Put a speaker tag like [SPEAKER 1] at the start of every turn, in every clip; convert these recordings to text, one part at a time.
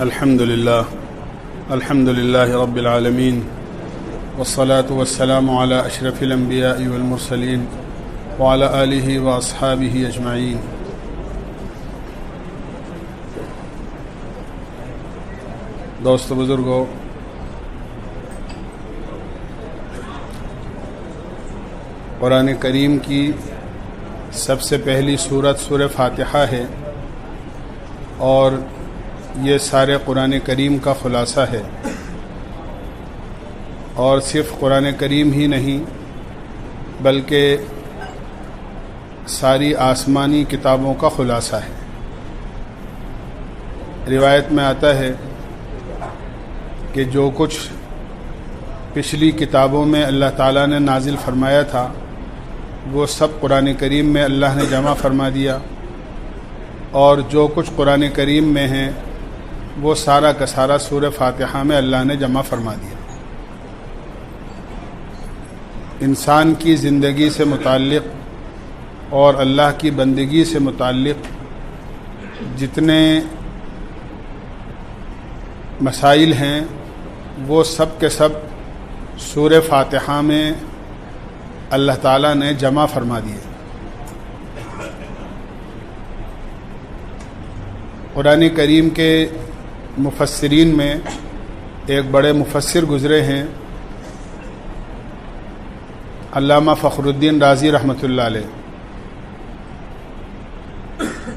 [SPEAKER 1] الحمد لله رب العالمين والصلاة والسلام على أشرف الأنبياء والمرسلين وعلى آله وأصحابه أجمعين. دوست بزرگوں، قرآن کریم کی سب سے پہلی سورت سورہ فاتحہ ہے، اور یہ سارے قرآن کریم کا خلاصہ ہے، اور صرف قرآن کریم ہی نہیں بلکہ ساری آسمانی کتابوں کا خلاصہ ہے۔ روایت میں آتا ہے کہ جو کچھ پچھلی کتابوں میں اللہ تعالیٰ نے نازل فرمایا تھا وہ سب قرآن کریم میں اللہ نے جمع فرما دیا، اور جو کچھ قرآن کریم میں ہیں وہ سارا کا سارا سورہ فاتحہ میں اللہ نے جمع فرما دیا۔ انسان کی زندگی سے متعلق اور اللہ کی بندگی سے متعلق جتنے مسائل ہیں وہ سب کے سب سورہ فاتحہ میں اللہ تعالیٰ نے جمع فرما دیے۔ قرآن کریم کے مفسرین میں ایک بڑے مفسر گزرے ہیں، علامہ فخر الدین رازی رحمۃ اللہ علیہ،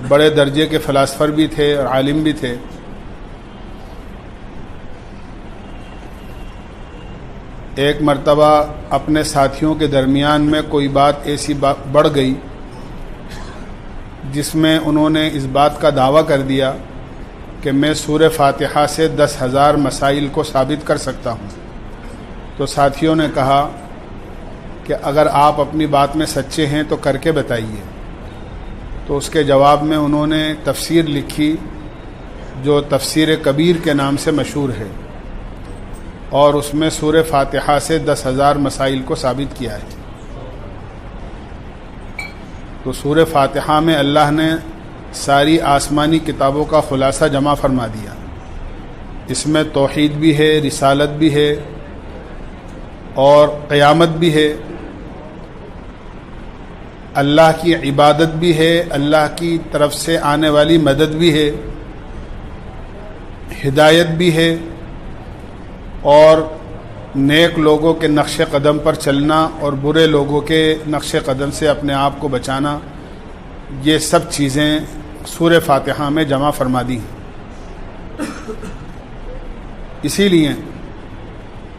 [SPEAKER 1] بڑے درجے کے فلاسفر بھی تھے اور عالم بھی تھے۔ ایک مرتبہ اپنے ساتھیوں کے درمیان میں کوئی بات ایسی بڑھ گئی جس میں انہوں نے اس بات کا دعویٰ کر دیا کہ میں سورہ فاتحہ سے 10,000 مسائل کو ثابت کر سکتا ہوں۔ تو ساتھیوں نے کہا کہ اگر آپ اپنی بات میں سچے ہیں تو کر کے بتائیے۔ تو اس کے جواب میں انہوں نے تفسیر لکھی جو تفسیر کبیر کے نام سے مشہور ہے، اور اس میں سورہ فاتحہ سے 10,000 مسائل کو ثابت کیا ہے۔ تو سورہ فاتحہ میں اللہ نے ساری آسمانی کتابوں کا خلاصہ جمع فرما دیا۔ اس میں توحید بھی ہے، رسالت بھی ہے، اور قیامت بھی ہے، اللہ کی عبادت بھی ہے، اللہ کی طرف سے آنے والی مدد بھی ہے، ہدایت بھی ہے، اور نیک لوگوں کے نقش قدم پر چلنا اور برے لوگوں کے نقش قدم سے اپنے آپ کو بچانا، یہ سب چیزیں سورہ فاتحہ میں جمع فرما دی ہیں۔ اسی لیے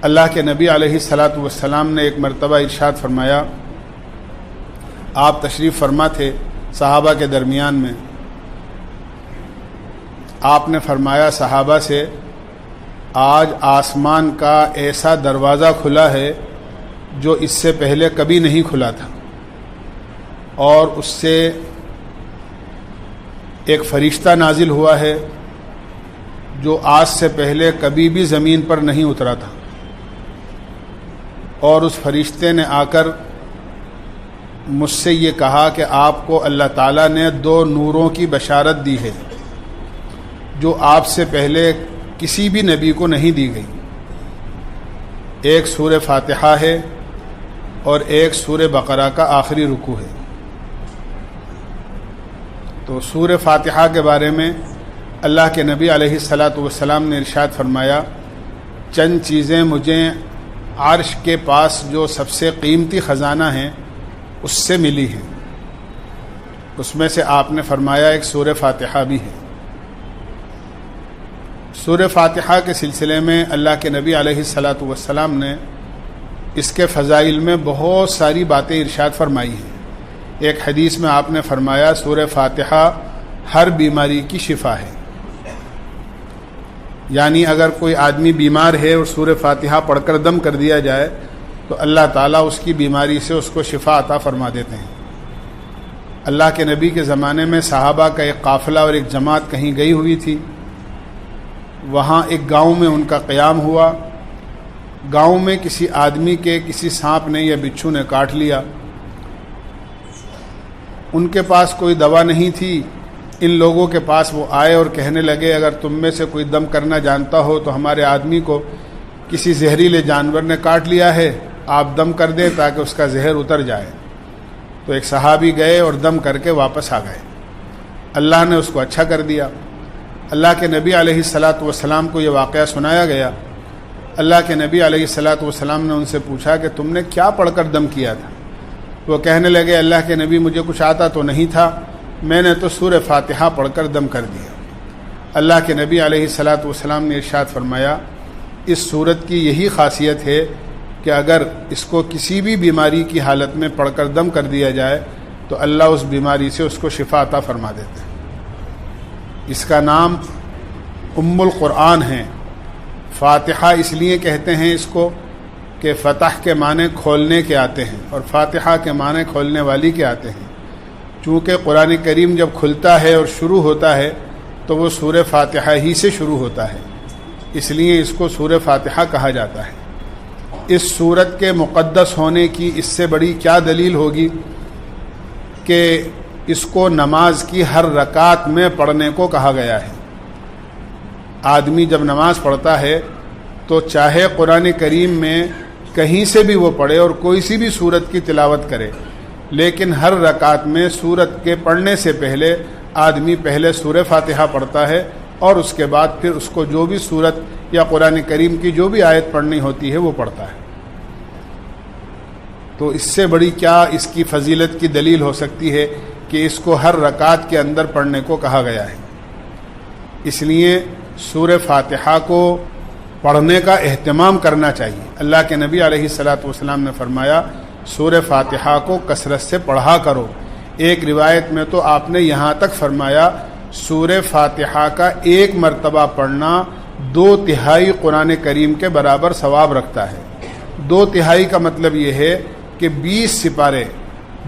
[SPEAKER 1] اللہ کے نبی علیہ الصلاۃ والسلام نے ایک مرتبہ ارشاد فرمایا، آپ تشریف فرما تھے صحابہ کے درمیان میں، آپ نے فرمایا صحابہ سے، آج آسمان کا ایسا دروازہ کھلا ہے جو اس سے پہلے کبھی نہیں کھلا تھا، اور اس سے ایک فرشتہ نازل ہوا ہے جو آج سے پہلے کبھی بھی زمین پر نہیں اترا تھا، اور اس فرشتے نے آ کر مجھ سے یہ کہا کہ آپ کو اللہ تعالیٰ نے 2 نوروں کی بشارت دی ہے جو آپ سے پہلے کسی بھی نبی کو نہیں دی گئی، ایک سورہ فاتحہ ہے اور ایک سورہ بقرہ کا آخری رکوع ہے۔ تو سورہ فاتحہ کے بارے میں اللہ کے نبی علیہ الصلاۃ والسلام نے ارشاد فرمایا، چند چیزیں مجھے عرش کے پاس جو سب سے قیمتی خزانہ ہیں اس سے ملی ہیں، اس میں سے آپ نے فرمایا ایک سورہ فاتحہ بھی ہے۔ سورہ فاتحہ کے سلسلے میں اللہ کے نبی علیہ الصلاۃ والسلام نے اس کے فضائل میں بہت ساری باتیں ارشاد فرمائی ہیں۔ ایک حدیث میں آپ نے فرمایا سورہ فاتحہ ہر بیماری کی شفا ہے، یعنی اگر کوئی آدمی بیمار ہے اور سورہ فاتحہ پڑھ کر دم کر دیا جائے تو اللہ تعالیٰ اس کی بیماری سے اس کو شفا عطا فرما دیتے ہیں۔ اللہ کے نبی کے زمانے میں صحابہ کا ایک قافلہ اور ایک جماعت کہیں گئی ہوئی تھی، وہاں ایک گاؤں میں ان کا قیام ہوا۔ گاؤں میں کسی آدمی کے کسی سانپ نے یا بچھو نے کاٹ لیا، ان کے پاس کوئی دوا نہیں تھی، ان لوگوں کے پاس وہ آئے اور کہنے لگے اگر تم میں سے کوئی دم کرنا جانتا ہو تو ہمارے آدمی کو کسی زہریلے جانور نے کاٹ لیا ہے، آپ دم کر دیں تاکہ اس کا زہر اتر جائے۔ تو ایک صحابی گئے اور دم کر کے واپس آ گئے۔ اللہ نے اس کو اچھا کر دیا۔ اللہ کے نبی علیہ الصلاۃ والسلام کو یہ واقعہ سنایا گیا۔ اللہ کے نبی علیہ الصلاۃ والسلام نے ان سے پوچھا کہ تم نے کیا پڑھ کر دم کیا تھا؟ وہ کہنے لگے اللہ کے نبی مجھے کچھ آتا تو نہیں تھا، میں نے تو سورہ فاتحہ پڑھ کر دم کر دیا۔ اللہ کے نبی علیہ الصلاۃ والسلام نے ارشاد فرمایا اس سورت کی یہی خاصیت ہے کہ اگر اس کو کسی بھی بیماری کی حالت میں پڑھ کر دم کر دیا جائے تو اللہ اس بیماری سے اس کو شفا عطا فرما دیتے ہیں۔ اس کا نام ام القرآن ہے۔ فاتحہ اس لیے کہتے ہیں اس کو کہ فتح کے معنی کھولنے کے آتے ہیں اور فاتحہ کے معنی کھولنے والی کے آتے ہیں۔ چونکہ قرآن کریم جب کھلتا ہے اور شروع ہوتا ہے تو وہ سورہ فاتحہ ہی سے شروع ہوتا ہے، اس لیے اس کو سورہ فاتحہ کہا جاتا ہے۔ اس سورت کے مقدس ہونے کی اس سے بڑی کیا دلیل ہوگی کہ اس کو نماز کی ہر رکعت میں پڑھنے کو کہا گیا ہے۔ آدمی جب نماز پڑھتا ہے تو چاہے قرآن کریم میں کہیں سے بھی وہ پڑھے اور کوئی سی بھی سورت کی تلاوت کرے، لیکن ہر رکعت میں سورت کے پڑھنے سے پہلے آدمی پہلے سورہ فاتحہ پڑھتا ہے اور اس کے بعد پھر اس کو جو بھی سورت یا قرآن کریم کی جو بھی آیت پڑھنی ہوتی ہے وہ پڑھتا ہے۔ تو اس سے بڑی کیا اس کی فضیلت کی دلیل ہو سکتی ہے کہ اس کو ہر رکعت کے اندر پڑھنے کو کہا گیا ہے۔ اس لیے سورہ فاتحہ کو پڑھنے کا اہتمام کرنا چاہیے۔ اللہ کے نبی علیہ الصلاۃ والسلام نے فرمایا سورہ فاتحہ کو کثرت سے پڑھا کرو۔ ایک روایت میں تو آپ نے یہاں تک فرمایا سورہ فاتحہ کا ایک مرتبہ پڑھنا 2/3 قرآن کریم کے برابر ثواب رکھتا ہے۔ 2/3 کا مطلب یہ ہے کہ 20 سپارے،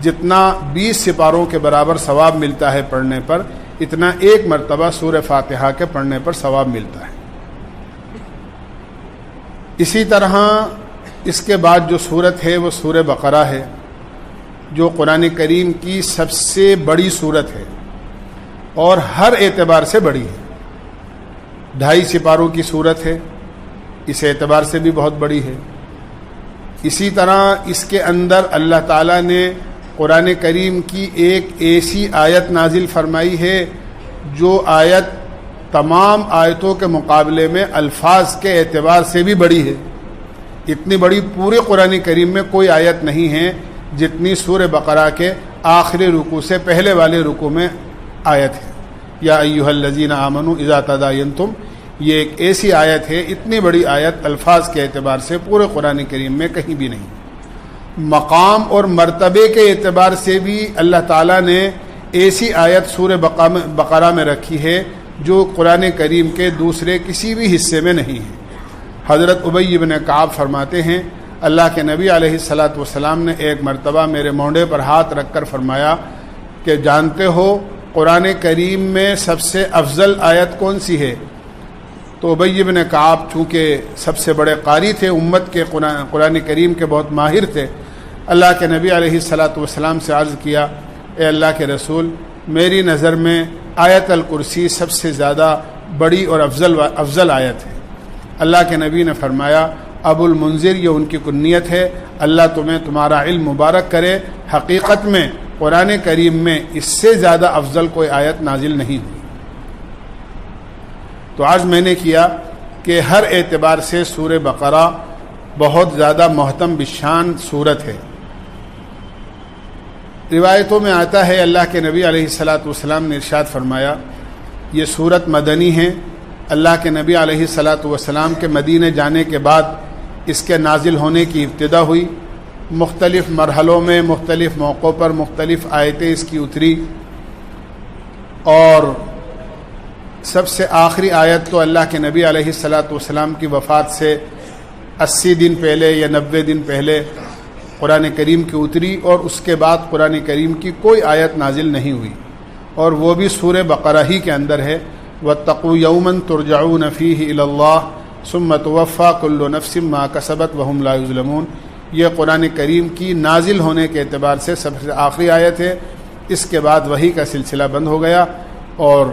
[SPEAKER 1] جتنا 20 سپاروں کے برابر ثواب ملتا ہے پڑھنے پر، اتنا ایک مرتبہ سورہ فاتحہ کے پڑھنے پر ثواب ملتا ہے۔ اسی طرح اس کے بعد جو سورت ہے وہ سورہ بقرہ ہے، جو قرآن کریم کی سب سے بڑی سورت ہے اور ہر اعتبار سے بڑی ہے۔ 2.5 سپاروں کی سورت ہے، اس اعتبار سے بھی بہت بڑی ہے۔ اسی طرح اس کے اندر اللہ تعالیٰ نے قرآن کریم کی ایک ایسی آیت نازل فرمائی ہے جو آیت تمام آیتوں کے مقابلے میں الفاظ کے اعتبار سے بھی بڑی ہے۔ اتنی بڑی پورے قرآن کریم میں کوئی آیت نہیں ہے جتنی سورہ بقرہ کے آخری رکوع سے پہلے والے رکوع میں آیت ہے۔ یا ایھا الذین آمنوا اذا تداینتم، یہ ایک ایسی آیت ہے، اتنی بڑی آیت الفاظ کے اعتبار سے پورے قرآن کریم میں کہیں بھی نہیں۔ مقام اور مرتبے کے اعتبار سے بھی اللہ تعالیٰ نے ایسی آیت سورہ بقرہ میں رکھی ہے جو قرآن کریم کے دوسرے کسی بھی حصے میں نہیں ہے۔ حضرت ابی بن کعب فرماتے ہیں اللہ کے نبی علیہ الصلاۃ والسلام نے ایک مرتبہ میرے مونڈے پر ہاتھ رکھ کر فرمایا کہ جانتے ہو قرآن کریم میں سب سے افضل آیت کون سی ہے؟ تو ابی بن کعب چونکہ سب سے بڑے قاری تھے امت کے، قرآن کریم کے بہت ماہر تھے، اللہ کے نبی علیہ الصلاۃ والسلام سے عرض کیا اے اللہ کے رسول، میری نظر میں آیت الکرسی سب سے زیادہ بڑی اور افضل آیت ہے۔ اللہ کے نبی نے فرمایا ابو المنذر، یہ ان کی کنیت ہے، اللہ تمہیں تمہارا علم مبارک کرے، حقیقت میں قرآن کریم میں اس سے زیادہ افضل کوئی آیت نازل نہیں ہوئی۔ تو آج میں نے کیا کہ ہر اعتبار سے سورہ بقرہ بہت زیادہ محتم بشان صورت ہے۔ روایتوں میں آتا ہے اللہ کے نبی علیہ الصلاۃ والسلام نے ارشاد فرمایا یہ سورت مدنی ہے۔ اللہ کے نبی علیہ الصلاۃ والسلام کے مدینے جانے کے بعد اس کے نازل ہونے کی ابتدا ہوئی، مختلف مرحلوں میں مختلف موقعوں پر مختلف آیتیں اس کی اتری، اور سب سے آخری آیت تو اللہ کے نبی علیہ الصلاۃ والسلام کی وفات سے 80 دن پہلے یا 90 دن پہلے قرآن کریم کی اتری، اور اس کے بعد قرآن کریم کی کوئی آیت نازل نہیں ہوئی، اور وہ بھی سورہ بقرہ ہی کے اندر ہے وَاتَّقُوا يَوْمًا تُرْجَعُونَ فِيهِ إِلَى اللَّهِ ثُمَّ تُوَفَّى كُلُّ نَفْسٍ مَا كَسَبَتْ وَهُمْ لَا يُظْلَمُونَ۔ یہ قرآن کریم کی نازل ہونے کے اعتبار سے سب سے آخری آیت ہے، اس کے بعد وحی کا سلسلہ بند ہو گیا۔ اور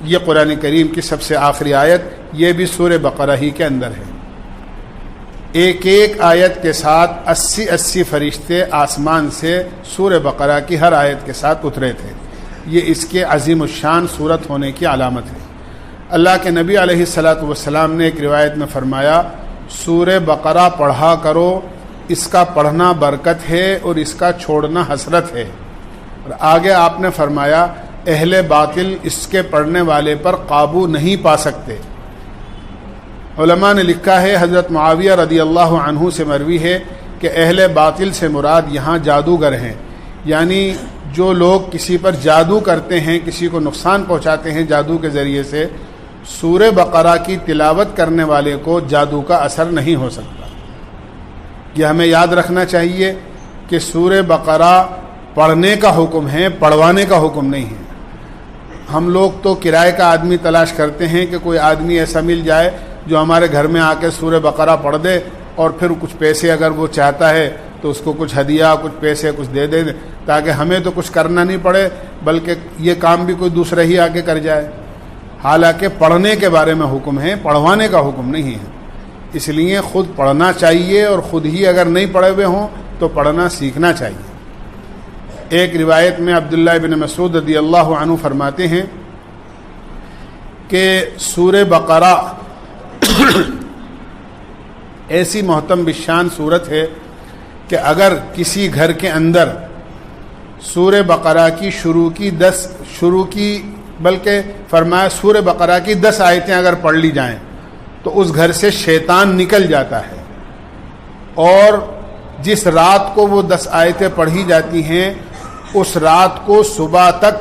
[SPEAKER 1] یہ قرآن کریم کی سب سے آخری آیت، یہ بھی سورہ بقرہ ہی کے اندر ہے۔ ایک ایک آیت کے ساتھ 80 فرشتے آسمان سے سورہ بقرہ کی ہر آیت کے ساتھ اترے تھے۔ یہ اس کے عظیم الشان صورت ہونے کی علامت ہے۔ اللہ کے نبی علیہ الصلاۃ والسلام نے ایک روایت میں فرمایا، سورہ بقرہ پڑھا کرو، اس کا پڑھنا برکت ہے اور اس کا چھوڑنا حسرت ہے۔ اور آگے آپ نے فرمایا، اہل باطل اس کے پڑھنے والے پر قابو نہیں پا سکتے۔ علماء نے لکھا ہے، حضرت معاویہ رضی اللہ عنہ سے مروی ہے کہ اہل باطل سے مراد یہاں جادوگر ہیں، یعنی جو لوگ کسی پر جادو کرتے ہیں، کسی کو نقصان پہنچاتے ہیں جادو کے ذریعے سے، سورہ بقرہ کی تلاوت کرنے والے کو جادو کا اثر نہیں ہو سکتا۔ یہ ہمیں یاد رکھنا چاہیے کہ سورہ بقرہ پڑھنے کا حکم ہے، پڑھوانے کا حکم نہیں ہے۔ ہم لوگ تو کرائے کا آدمی تلاش کرتے ہیں کہ کوئی آدمی ایسا مل جائے جو ہمارے گھر میں آ کے سورہ بقرہ پڑھ دے، اور پھر کچھ پیسے اگر وہ چاہتا ہے تو اس کو کچھ ہدیہ، کچھ پیسے کچھ دے دے، تاکہ ہمیں تو کچھ کرنا نہیں پڑے، بلکہ یہ کام بھی کوئی دوسرا ہی آگے کر جائے۔ حالانکہ پڑھنے کے بارے میں حکم ہے، پڑھوانے کا حکم نہیں ہے۔ اس لیے خود پڑھنا چاہیے، اور خود ہی اگر نہیں پڑھے ہوئے ہوں تو پڑھنا سیکھنا چاہیے۔ ایک روایت میں عبداللہ بن مسعود رضی اللہ عنہ فرماتے ہیں کہ سورہ بقرہ ایسی محتم بالشان صورت ہے کہ اگر کسی گھر کے اندر سورہ بقرہ کی شروع کی بلکہ فرمایا سورہ بقرہ کی 10 آیتیں اگر پڑھ لی جائیں تو اس گھر سے شیطان نکل جاتا ہے، اور جس رات کو وہ 10 آیتیں پڑھی جاتی ہیں اس رات کو صبح تک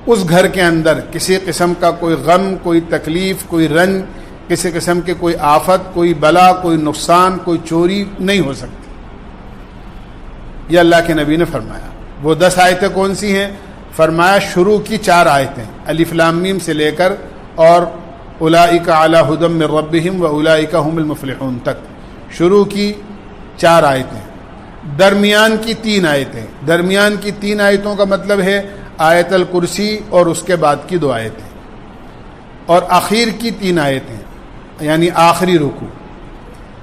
[SPEAKER 1] اس گھر کے اندر کسی قسم کا کوئی غم، کوئی تکلیف، کوئی رنج، کسی قسم کی کوئی آفت، کوئی بلا، کوئی نقصان، کوئی چوری نہیں ہو سکتی۔ یہ اللہ کے نبی نے فرمایا۔ وہ 10 آیتیں کون سی ہیں؟ فرمایا شروع کی 4 آیتیں الف لام میم سے لے کر اور اولئک علی ھدی من ربہم واولئک ھم المفلحون تک، شروع کی 4 آیتیں، درمیان کی 3 آیتیں، درمیان کی 3 آیتوں کا مطلب ہے آیت الکرسی اور اس کے بعد کی 2 آیتیں، اور آخر کی 3 آیتیں یعنی آخری رکوع۔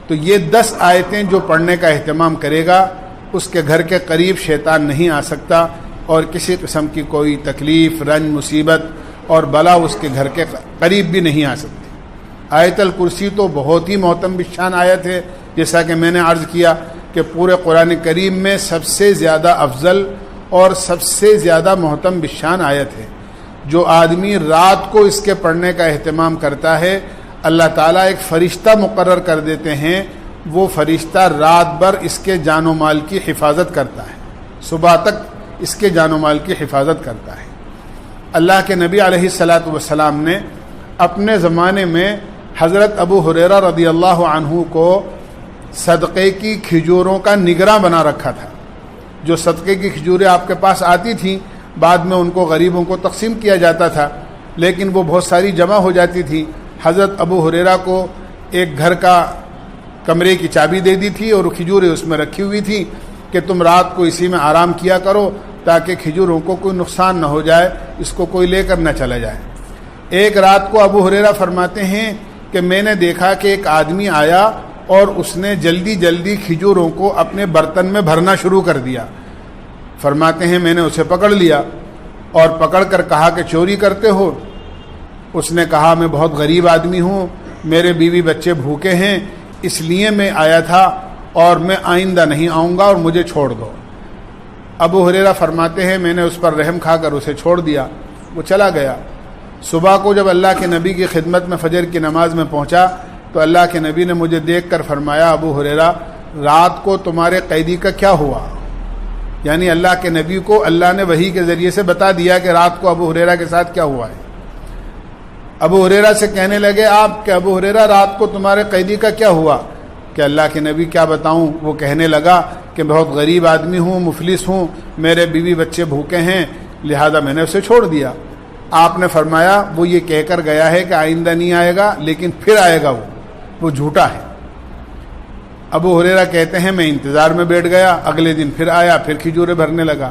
[SPEAKER 1] تو یہ 10 آیتیں جو پڑھنے کا اہتمام کرے گا اس کے گھر کے قریب شیطان نہیں آ سکتا، اور کسی قسم کی کوئی تکلیف، رنج، مصیبت اور بلا اس کے گھر کے قریب بھی نہیں آ سکتی۔ آیت الکرسی تو بہت ہی محتم بالشان آیت ہے، جیسا کہ میں نے عرض کیا کہ پورے قرآن کریم میں سب سے زیادہ افضل اور سب سے زیادہ محتم بالشان آیت ہے۔ جو آدمی رات کو اس کے پڑھنے کا اہتمام کرتا ہے، اللہ تعالیٰ ایک فرشتہ مقرر کر دیتے ہیں، وہ فرشتہ رات بھر اس کے جان و مال کی حفاظت کرتا ہے، صبح تک اس کے جان و مال کی حفاظت کرتا ہے۔ اللہ کے نبی علیہ الصلاۃ والسلام نے اپنے زمانے میں حضرت ابو ہریرہ رضی اللہ عنہ کو صدقے کی کھجوروں کا نگراں بنا رکھا تھا۔ جو صدقے کی کھجوریں آپ کے پاس آتی تھیں، بعد میں ان کو غریبوں کو تقسیم کیا جاتا تھا، لیکن وہ بہت ساری جمع ہو جاتی تھی۔ حضرت ابو ہریرہ کو ایک گھر کا کمرے کی چابی دے دی تھی، اور کھجوریں اس میں رکھی ہوئی تھی کہ تم رات کو اسی میں آرام کیا کرو تاکہ کھجوروں کو کوئی نقصان نہ ہو جائے، اس کو کوئی لے کر نہ چلا جائے۔ ایک رات کو ابو ہریرہ فرماتے ہیں کہ میں نے دیکھا کہ ایک آدمی آیا اور اس نے جلدی جلدی کھجوروں کو اپنے برتن میں بھرنا شروع کر دیا۔ فرماتے ہیں میں نے اسے پکڑ لیا اور پکڑ کر کہا کہ چوری کرتے ہو؟ اس نے کہا میں بہت غریب آدمی ہوں، میرے بیوی بچے بھوکے ہیں، اس لیے میں آیا تھا اور میں آئندہ نہیں آؤں گا اور مجھے چھوڑ دو۔ ابو ہریرہ فرماتے ہیں میں نے اس پر رحم کھا کر اسے چھوڑ دیا، وہ چلا گیا۔ صبح کو جب اللہ کے نبی کی خدمت میں فجر کی نماز میں پہنچا تو اللہ کے نبی نے مجھے دیکھ کر فرمایا ابو ہریرہ رات کو تمہارے قیدی کا کیا ہوا؟ یعنی اللہ کے نبی کو اللہ نے وحی کے ذریعے سے بتا دیا کہ رات کو ابو ہریرہ کے ساتھ کیا ہوا ہے۔ ابو ہریرہ سے کہنے لگے آپ کہ ابو ہریرہ رات کو تمہارے قیدی کا کیا ہوا؟ کہ اللہ کے نبی کیا بتاؤں؟ وہ کہنے لگا کہ بہت غریب آدمی ہوں، مفلس ہوں، میرے بیوی بچے بھوکے ہیں، لہذا میں نے اسے چھوڑ دیا۔ آپ نے فرمایا وہ یہ کہہ کر گیا ہے کہ آئندہ نہیں آئے گا، لیکن پھر آئے گا، وہ جھوٹا ہے۔ ابو ہریرہ کہتے ہیں میں انتظار میں بیٹھ گیا، اگلے دن پھر آیا، پھر کھجوریں بھرنے لگا۔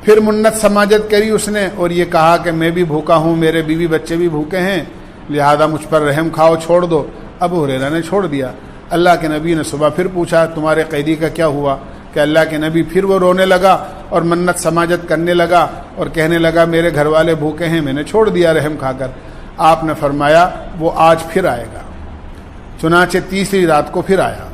[SPEAKER 1] پھر منت سماجت کری اس نے اور یہ کہا کہ میں بھی بھوکا ہوں، میرے بیوی بچے بھی بھوکے ہیں، لہذا مجھ پر رحم کھاؤ، چھوڑ دو۔ ابو ہریرہ نے چھوڑ دیا۔ اللہ کے نبی نے صبح پھر پوچھا تمہارے قیدی کا کیا ہوا؟ کہ اللہ کے نبی پھر وہ رونے لگا اور منت سماجت کرنے لگا اور کہنے لگا میرے گھر والے بھوکے ہیں، میں نے چھوڑ دیا رحم کھا کر۔ آپ نے فرمایا وہ آج پھر آئے گا۔ چنانچہ تیسری رات کو پھر آیا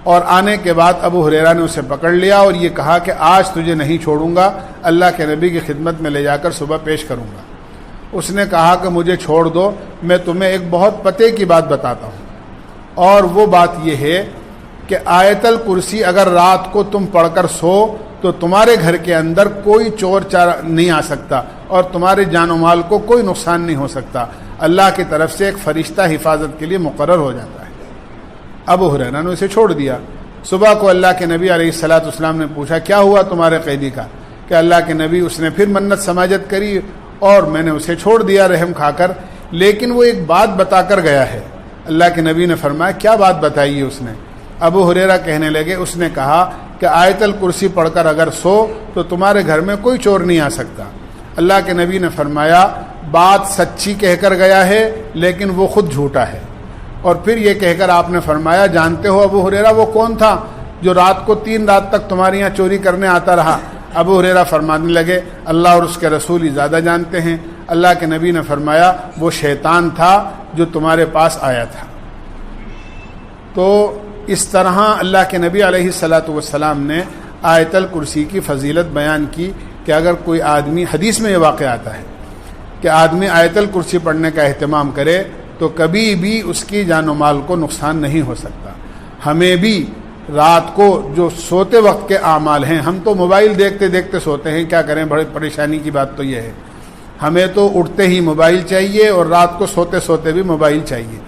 [SPEAKER 1] اور آنے کے بعد ابو ہریرہ نے اسے پکڑ لیا اور یہ کہا کہ آج تجھے نہیں چھوڑوں گا، اللہ کے نبی کی خدمت میں لے جا کر صبح پیش کروں گا۔ اس نے کہا کہ مجھے چھوڑ دو، میں تمہیں ایک بہت پتے کی بات بتاتا ہوں، اور وہ بات یہ ہے کہ آیت الکرسی اگر رات کو تم پڑھ کر سو تو تمہارے گھر کے اندر کوئی چور چار نہیں آ سکتا اور تمہارے جان و مال کو کوئی نقصان نہیں ہو سکتا، اللہ کی طرف سے ایک فرشتہ حفاظت کے لیے مقرر ہو جاتا ہے۔ ابو ہریرہ نے اسے چھوڑ دیا۔ صبح کو اللہ کے نبی علیہ الصلاۃ والسلام نے پوچھا کیا ہوا تمہارے قیدی کا؟ کہ اللہ کے نبی اس نے پھر منت سماجت کری اور میں نے اسے چھوڑ دیا رحم کھا کر، لیکن وہ ایک بات بتا کر گیا ہے۔ اللہ کے نبی نے فرمایا کیا بات بتائی ہے اس نے؟ ابو ہریرہ کہنے لگے اس نے کہا کہ آیت الکرسی پڑھ کر اگر سو تو تمہارے گھر میں کوئی چور نہیں آ سکتا۔ اللہ کے نبی نے فرمایا بات سچی کہہ کر گیا ہے لیکن وہ خود جھوٹا ہے۔ اور پھر یہ کہہ کر آپ نے فرمایا جانتے ہو ابو ہریرہ وہ کون تھا جو رات کو 3 رات تک تمہارے یہاں چوری کرنے آتا رہا؟ ابو ہریرہ فرمانے لگے اللہ اور اس کے رسول ہی زیادہ جانتے ہیں۔ اللہ کے نبی نے فرمایا وہ شیطان تھا جو تمہارے پاس آیا تھا۔ تو اس طرح اللہ کے نبی علیہ الصلاۃ والسلام نے آیت الکرسی کی فضیلت بیان کی کہ اگر کوئی آدمی، حدیث میں یہ واقع آتا ہے کہ آدمی آیت الکرسی پڑھنے کا اہتمام کرے تو کبھی بھی اس کی جان و مال کو نقصان نہیں ہو سکتا۔ ہمیں بھی رات کو جو سوتے وقت کے اعمال ہیں، ہم تو موبائل دیکھتے دیکھتے سوتے ہیں، کیا کریں، بڑی پریشانی کی بات تو یہ ہے۔ ہمیں تو اٹھتے ہی موبائل چاہیے اور رات کو سوتے سوتے بھی موبائل چاہیے،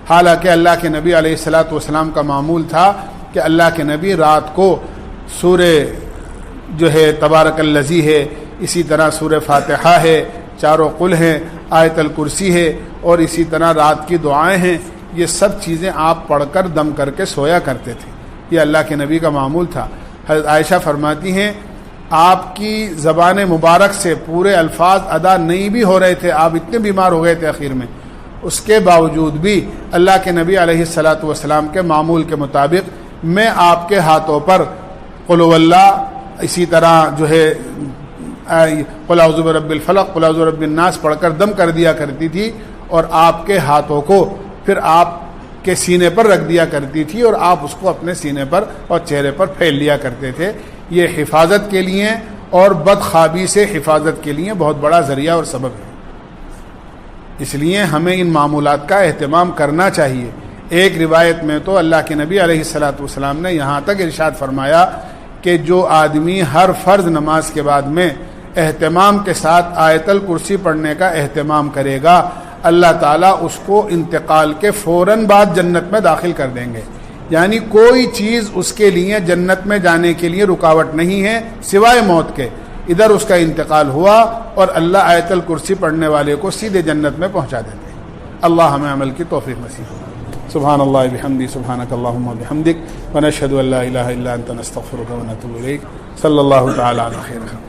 [SPEAKER 1] حالانکہ اللہ کے نبی علیہ الصلاۃ والسلام کا معمول تھا کہ اللہ کے نبی رات کو سورہ جو ہے تبارک الذی ہے، اسی طرح سورہ فاتحہ ہے، چاروں قل ہیں، آیت الکرسی ہے، اور اسی طرح رات کی دعائیں ہیں، یہ سب چیزیں آپ پڑھ کر دم کر کے سویا کرتے تھے۔ یہ اللہ کے نبی کا معمول تھا۔ حضرت عائشہ فرماتی ہیں آپ کی زبان مبارک سے پورے الفاظ ادا نہیں بھی ہو رہے تھے، آپ اتنے بیمار ہو گئے تھے آخر میں، اس کے باوجود بھی اللہ کے نبی علیہ الصلاۃ والسلام کے معمول کے مطابق میں آپ کے ہاتھوں پر قل هو اللہ، اسی طرح جو ہے قل اعوذ برب الفلق، قل اعوذ برب الناس پڑھ کر دم کر دیا کرتی تھی، اور آپ کے ہاتھوں کو پھر آپ کے سینے پر رکھ دیا کرتی تھی اور آپ اس کو اپنے سینے پر اور چہرے پر پھیل لیا کرتے تھے۔ یہ حفاظت کے لیے اور بدخوابی سے حفاظت کے لیے بہت بڑا ذریعہ اور سبب ہے، اس لیے ہمیں ان معمولات کا اہتمام کرنا چاہیے۔ ایک روایت میں تو اللہ کے نبی علیہ الصلاۃ والسلام نے یہاں تک ارشاد فرمایا کہ جو آدمی ہر فرض نماز کے بعد میں اہتمام کے ساتھ آیت الکرسی پڑھنے کا اہتمام کرے گا، اللہ تعالیٰ اس کو انتقال کے فوراً بعد جنت میں داخل کر دیں گے۔ یعنی کوئی چیز اس کے لیے جنت میں جانے کے لیے رکاوٹ نہیں ہے سوائے موت کے۔ ادھر اس کا انتقال ہوا اور اللہ آیت الکرسی پڑھنے والے کو سیدھے جنت میں پہنچا دیتے ہیں۔ اللہ ہمیں عمل کی توفیق نصیب فرمائے۔ سبحان اللہ بحمدی، سبحانک اللہم وبحمدک، ونشہد ان لا الہ الا انت، نستغفرک ونتوب الیک۔ صلی اللہ تعالی علی خیر۔